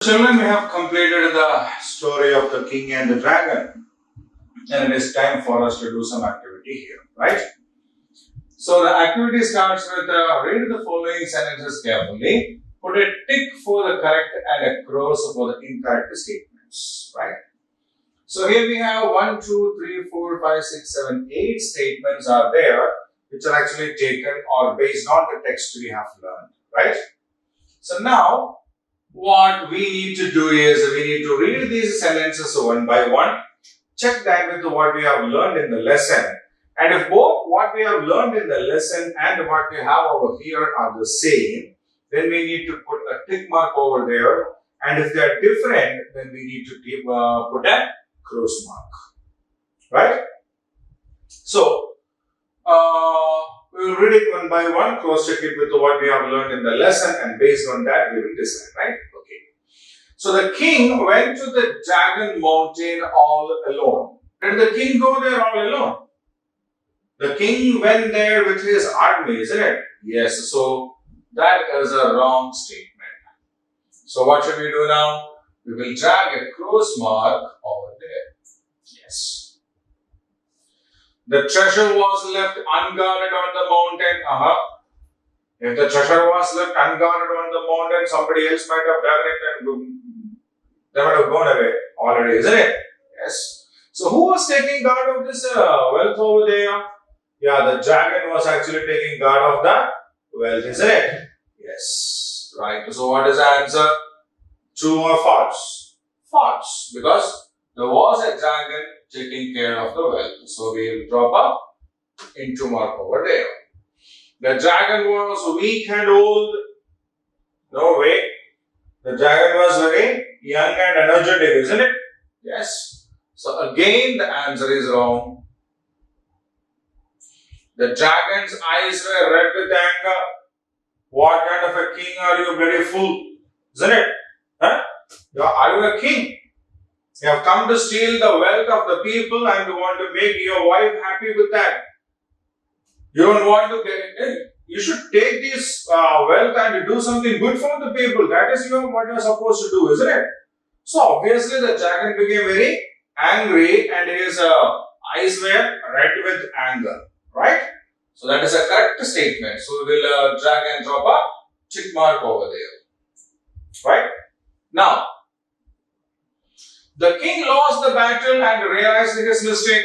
Children, we have completed the story of the king and the dragon, and it is time for us to do some activity here, right? So the activity starts with read the following sentences carefully, put a tick for the correct and a cross for the incorrect statements, right? So here we have 1, 2, 3, 4, 5, 6, 7, 8 statements are there, which are actually taken or based on the text we have learned, right? So now, what we need to do is we need to read these sentences one by one, check that with what we have learned in the lesson. And if both what we have learned in the lesson and what we have over here are the same, then we need to put a tick mark over there. And if they are different, then we need to put a cross mark, right? So, we will read it one by one, cross check it with what we have learned in the lesson, and based on that we will decide, right? Okay. So the king went to the dragon mountain all alone. Did the king go there all alone? The king went there with his army, isn't it? Yes, so that is a wrong statement. So what should we do now? We will drag a cross mark over there. Yes. The treasure was left unguarded on the mountain. If the treasure was left unguarded on the mountain, somebody else might have done it and they might have gone away already, isn't it? Yes. So who was taking guard of this wealth over there? Yeah, the dragon was actually taking guard of the wealth, isn't it? Yes. Right. So what is the answer? True or false? False. Because there was a dragon taking care of the wealth. So we will drop up into mark over there. The dragon was weak and old. No way. The dragon was very young and energetic, isn't it? Yes. So again the answer is wrong. The dragon's eyes were red with anger. What kind of a king are you, bloody fool? Isn't it? Huh? Are you a king? You have come to steal the wealth of the people and you want to make your wife happy with that. You don't want to get it. You should take this wealth and do something good for the people. That is what you are supposed to do, isn't it? So obviously the dragon became very angry and his eyes were red with anger. Right? So that is a correct statement. So we will drag and drop a tick mark over there. Right? Now, the king lost the battle and realized his mistake.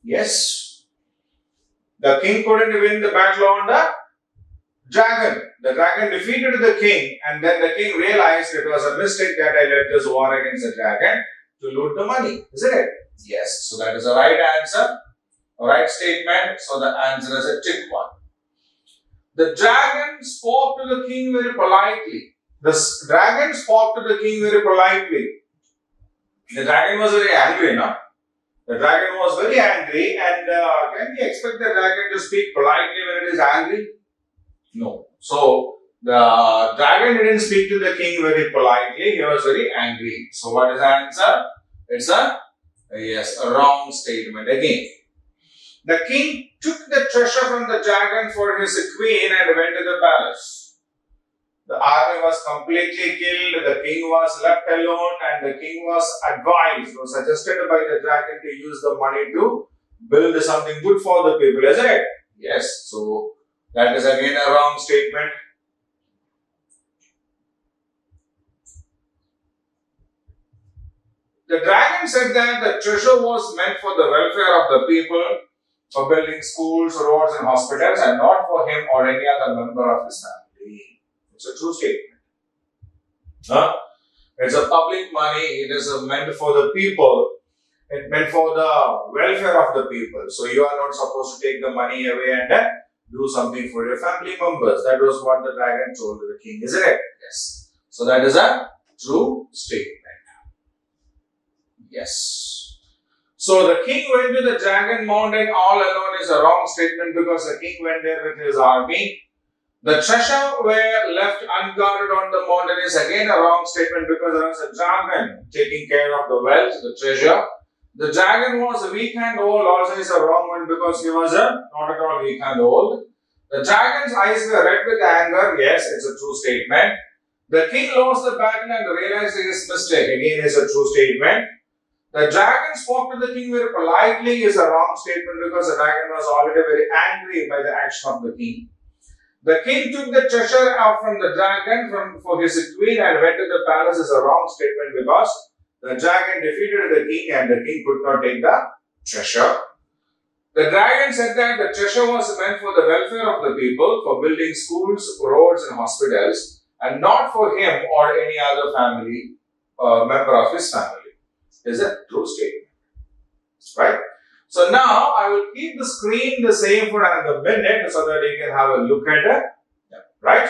Yes. The king couldn't win the battle on the dragon. The dragon defeated the king and then the king realized it was a mistake that I led this war against the dragon to loot the money. Isn't it? Yes. So that is the right answer. Right statement. So the answer is a tick one. The dragon spoke to the king very politely. The dragon spoke to the king very politely. The dragon was very angry, no? The dragon was very angry and can we expect the dragon to speak politely when it is angry? No. So, the dragon didn't speak to the king very politely. He was very angry. So, what is the answer? It's a wrong statement again. The king took the treasure from the dragon for his queen and went to the palace. The army was completely killed, the king was left alone and the king was advised or suggested by the dragon to use the money to build something good for the people, isn't it? Yes, so that is again a wrong statement. The dragon said that the treasure was meant for the welfare of the people, for building schools, roads and hospitals and not for him or any other member of his family. It's a true statement. It's a public money. It is meant for the people. It's meant for the welfare of the people. So you are not supposed to take the money away and do something for your family members. That was what the dragon told the king, isn't it? Yes. So that is a true statement. Yes. So the king went to the dragon mountain all alone is a wrong statement because the king went there with his army. The treasure were left unguarded on the mountain is again a wrong statement because there was a dragon taking care of the wealth, the treasure. The dragon was weak and old also is a wrong one because he was not at all weak and old. The dragon's eyes were red with anger. Yes, it's a true statement. The king lost the battle and realized his mistake. Again, is a true statement. The dragon spoke to the king very politely is a wrong statement because the dragon was already very angry by the action of the king. The king took the treasure out from the dragon for his queen and went to the palace is a wrong statement because the dragon defeated the king and the king could not take the treasure. The dragon said that the treasure was meant for the welfare of the people, for building schools, roads and hospitals, and not for him or any other family member of his family. Is a true statement. Right? So now I will keep the screen the same for another minute so that you can have a look at it. Right?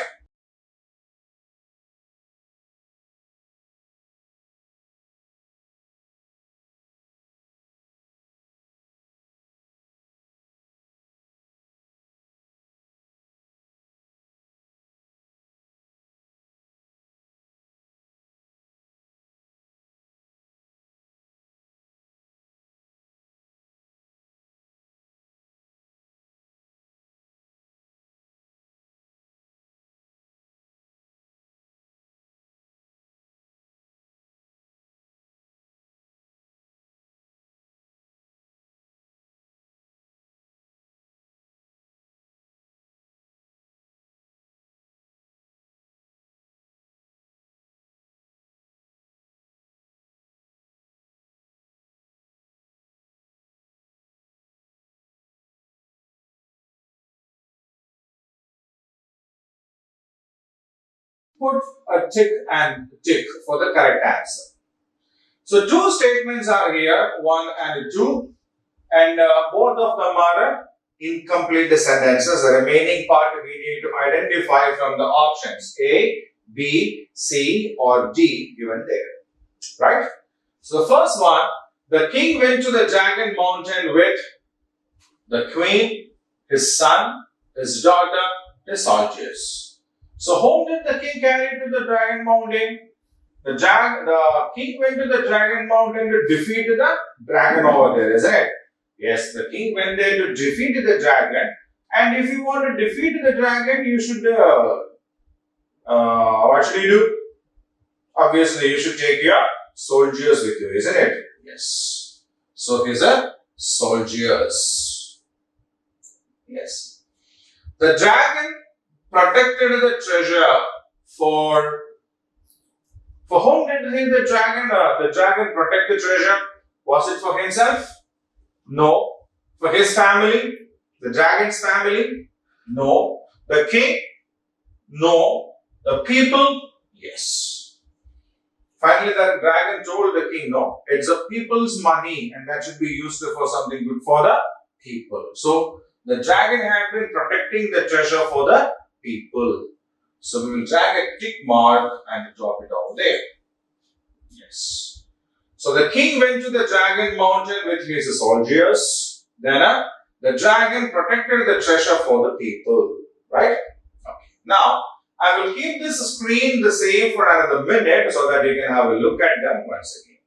Put a tick and tick for the correct answer. So two statements are here, 1 and 2, and both of them are incomplete sentences. The remaining part we need to identify from the options A, B, C or D given there. Right? So the first one, the king went to the dragon mountain with the queen, his son, his daughter, his soldiers. So whom did the king carry to the dragon mountain? The king went to the dragon mountain to defeat the dragon over there, isn't it? Yes, the king went there to defeat the dragon. And if you want to defeat the dragon, you should, what should you do? Obviously, you should take your soldiers with you, isn't it? Yes. So, these are soldiers. Yes. The dragon protected the treasure for whom did the dragon protect the treasure? Was it for himself? No. For his family? The dragon's family? No. The king? No. The people? Yes. Finally, the dragon told the king, no, it's the people's money and that should be used for something good for the people. So, the dragon had been protecting the treasure for the people. So, we will drag a tick mark and drop it over there. Yes. So, the king went to the dragon mountain with his soldiers. Then, the dragon protected the treasure for the people. Right? Okay. Now, I will keep this screen the same for another minute so that you can have a look at them once again.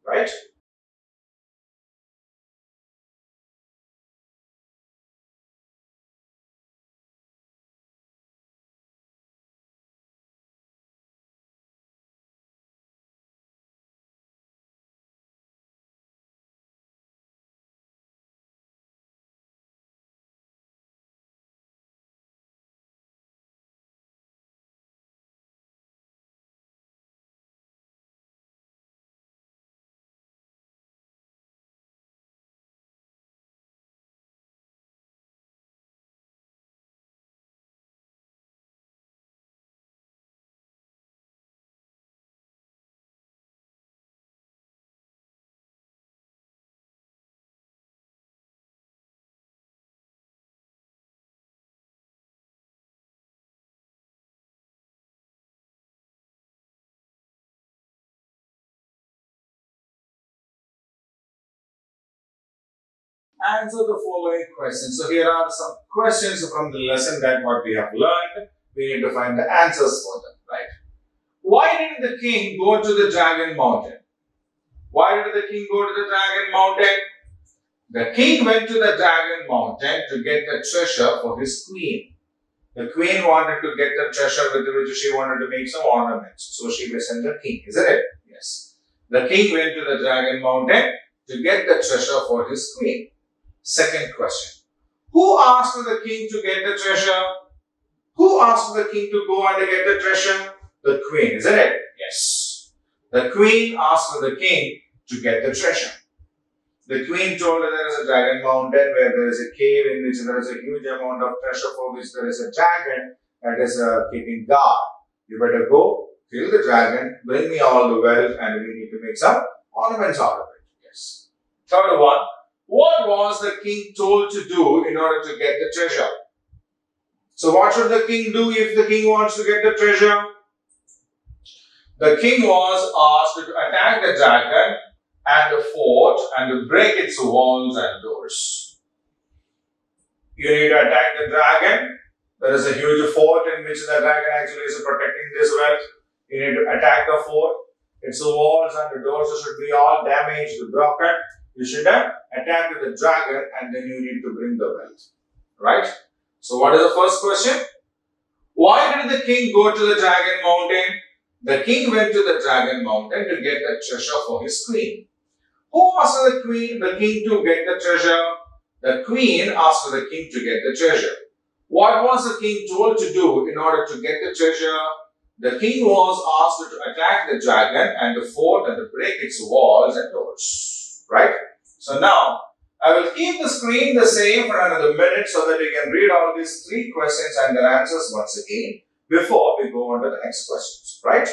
Right? Answer the following questions. So here are some questions from the lesson that what we have learned. We need to find the answers for them, right? Why did the king go to the dragon mountain? Why did the king go to the dragon mountain? The king went to the dragon mountain to get the treasure for his queen. The queen wanted to get the treasure with which she wanted to make some ornaments. So she sent the king, isn't it? Yes. The king went to the dragon mountain to get the treasure for his queen. Second question. Who asked the king to get the treasure? Who asked the king to go and get the treasure? The queen, isn't it? Yes. The queen asked the king to get the treasure. The queen told her there is a dragon mountain where there is a cave in which there is a huge amount of treasure for which there is a dragon that is keeping guard. You better go, kill the dragon, bring me all the wealth, and we need to make some ornaments out of it. Yes. Third one. What was the king told to do in order to get the treasure? So what should the king do if the king wants to get the treasure? The king was asked to attack the dragon and the fort and to break its walls and doors. You need to attack the dragon. There is a huge fort in which the dragon actually is protecting this wealth. You need to attack the fort. Its walls and the doors should be all damaged, broken. You should attack the dragon and then you need to bring the wealth. Right? So what is the first question? Why did the king go to the dragon mountain? The king went to the dragon mountain to get the treasure for his queen. Who asked the king to get the treasure? The queen asked the king to get the treasure. What was the king told to do in order to get the treasure? The king was asked to attack the dragon and the fort and to break its walls and doors. Right? So now, I will keep the screen the same for another minute so that you can read all these three questions and their answers once again before we go on to the next questions. Right?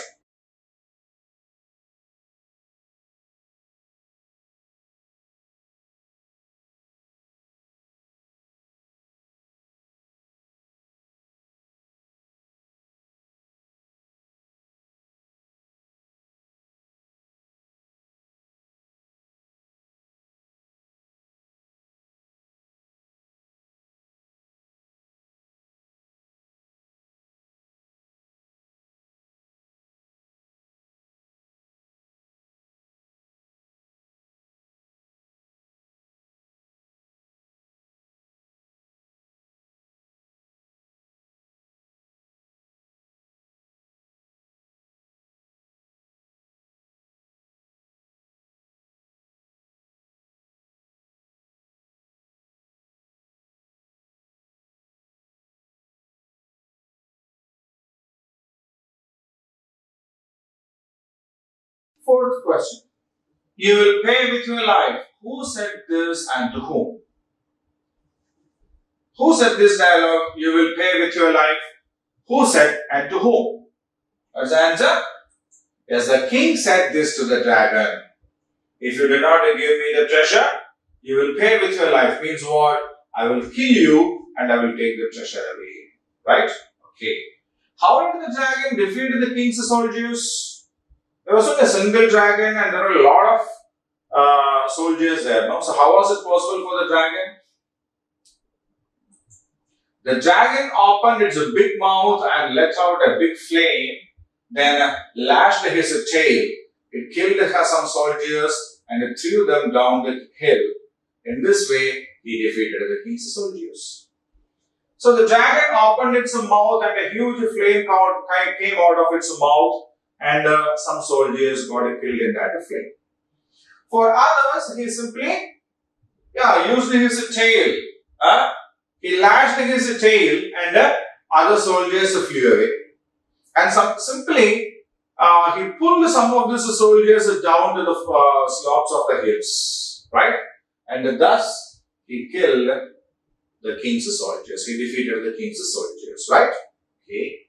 Fourth question. You will pay with your life. Who said this and to whom? Who said this dialogue? You will pay with your life. Who said and to whom? What's the answer? Yes, the king said this to the dragon. If you do not give me the treasure, you will pay with your life. Means what? I will kill you and I will take the treasure away. Right? Okay. How did the dragon defeat the king's soldiers? There was only a single dragon and there were a lot of soldiers there. No? So how was it possible for the dragon? The dragon opened its big mouth and let out a big flame, then lashed his tail. It killed some soldiers and it threw them down the hill. In this way, he defeated the king's soldiers. So the dragon opened its mouth and a huge flame came out of its mouth and some soldiers got killed in that flame. For others, he simply used his tail. He lashed his tail and other soldiers flew away. And simply, he pulled some of these soldiers down to the slopes of the hills. Right? And thus, he killed the king's soldiers. He defeated the king's soldiers. Right? Okay.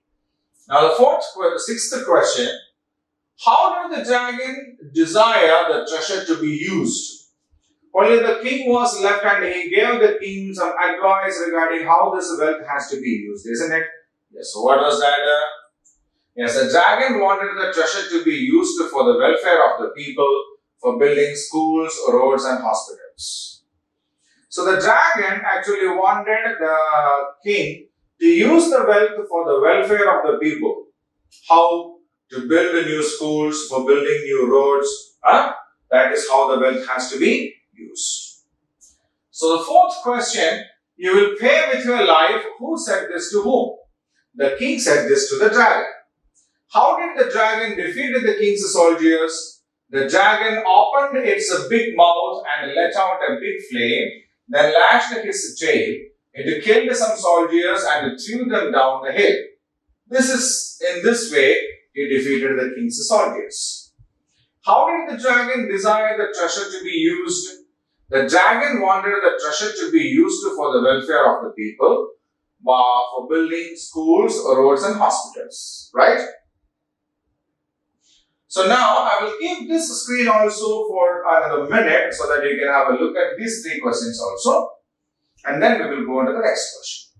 Now, the sixth question. How did the dragon desire the treasure to be used? Only the king was left and he gave the king some advice regarding how this wealth has to be used, isn't it? Yes, so what was that? Yes, the dragon wanted the treasure to be used for the welfare of the people, for building schools, roads and hospitals. So the dragon actually wanted the king to use the wealth for the welfare of the people. How? To build new schools, for building new roads. That is how the wealth has to be used. So the fourth question, you will pay with your life. Who said this to whom? The king said this to the dragon. How did the dragon defeat the king's soldiers? The dragon opened its big mouth and let out a big flame, then lashed his tail. It killed some soldiers and threw them down the hill. In this way, he defeated the king's soldiers. How did the dragon desire the treasure to be used? The dragon wanted the treasure to be used for the welfare of the people, for building schools, roads and hospitals, right? So now I will keep this screen also for another minute so that you can have a look at these three questions also, and then we will go on to the next question.